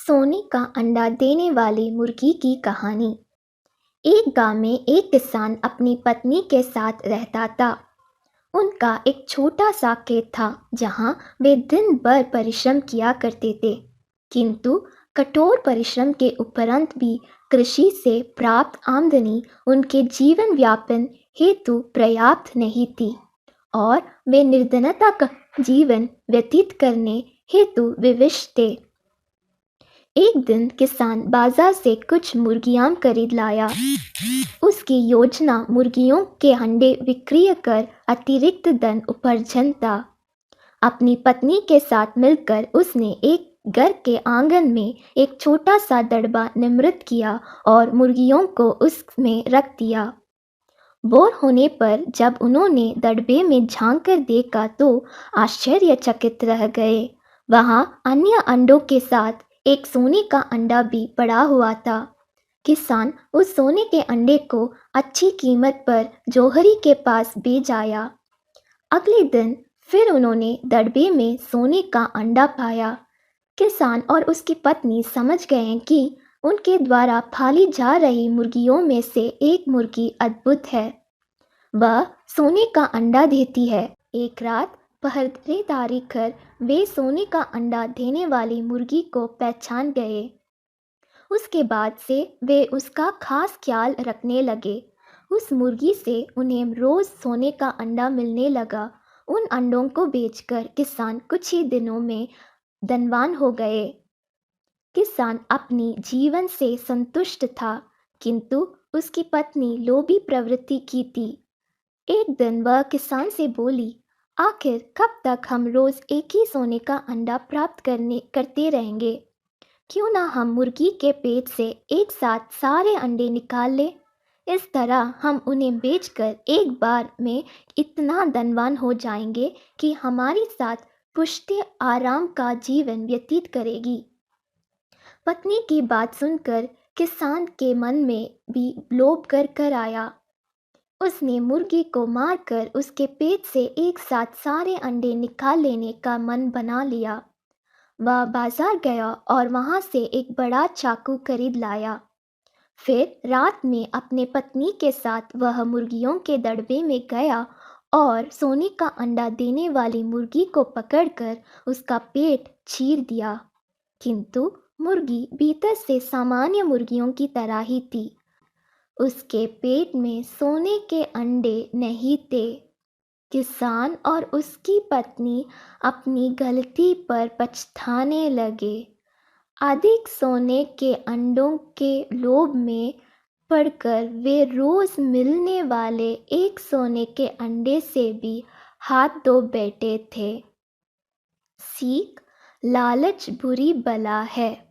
सोने का अंडा देने वाली मुर्गी की कहानी। एक गांव में एक किसान अपनी पत्नी के साथ रहता था। उनका एक छोटा सा खेत था जहां वे दिन भर परिश्रम किया करते थे। किंतु कठोर परिश्रम के उपरांत भी कृषि से प्राप्त आमदनी उनके जीवन यापन हेतु पर्याप्त नहीं थी और वे निर्धनता का जीवन व्यतीत करने हेतु विवश थे। एक दिन किसान बाजार से कुछ मुर्गियां खरीद लाया। उसकी योजना मुर्गियों के अंडे विक्रय कर अतिरिक्त धन उपार्जन था। अपनी पत्नी के साथ मिलकर उसने एक घर के आंगन में एक छोटा सा दड़बा निर्मित किया और मुर्गियों को उसमें रख दिया। बोर होने पर जब उन्होंने दड़बे में झांक कर देखा तो आश्चर्यचकित रह गए। वहां अन्य अंडों के साथ एक सोने का अंडा भी पड़ा हुआ था। किसान उस सोने के अंडे को अच्छी कीमत पर जौहरी के पास बेच आया। अगले दिन फिर उन्होंने दड़बे में सोने का अंडा पाया। किसान और उसकी पत्नी समझ गए कि उनके द्वारा पाली जा रही मुर्गियों में से एक मुर्गी अद्भुत है। वह सोने का अंडा देती है। एक रात पहरेदारी कर वे सोने का अंडा देने वाली मुर्गी को पहचान गए। उसके बाद से वे उसका खास ख्याल रखने लगे। उस मुर्गी से उन्हें रोज सोने का अंडा मिलने लगा। उन अंडों को बेचकर किसान कुछ ही दिनों में धनवान हो गए। किसान अपनी जीवन से संतुष्ट था, किंतु उसकी पत्नी लोभी प्रवृत्ति की थी। एक दिन वह किसान से बोली, आखिर कब तक हम रोज एक ही सोने का अंडा प्राप्त करते रहेंगे? क्यों ना हम मुर्गी के पेट से एक साथ सारे अंडे निकाल लें? इस तरह हम उन्हें बेचकर एक बार में इतना धनवान हो जाएंगे कि हमारी साथ पुष्टि आराम का जीवन व्यतीत करेगी। पत्नी की बात सुनकर किसान के मन में भी लोभ कर आया। उसने मुर्गी को मारकर उसके पेट से एक साथ सारे अंडे निकाल लेने का मन बना लिया। वह बाजार गया और वहां से एक बड़ा चाकू खरीद लाया। फिर रात में अपने पत्नी के साथ वह मुर्गियों के दड़बे में गया और सोने का अंडा देने वाली मुर्गी को पकड़कर उसका पेट चीर दिया। किंतु मुर्गी भीतर से सामान्य मुर्गियों की तरह ही थी। उसके पेट में सोने के अंडे नहीं थे। किसान और उसकी पत्नी अपनी गलती पर पछताने लगे। अधिक सोने के अंडों के लोभ में पड़कर वे रोज मिलने वाले एक सोने के अंडे से भी हाथ धो बैठे थे। सीख, लालच बुरी बला है।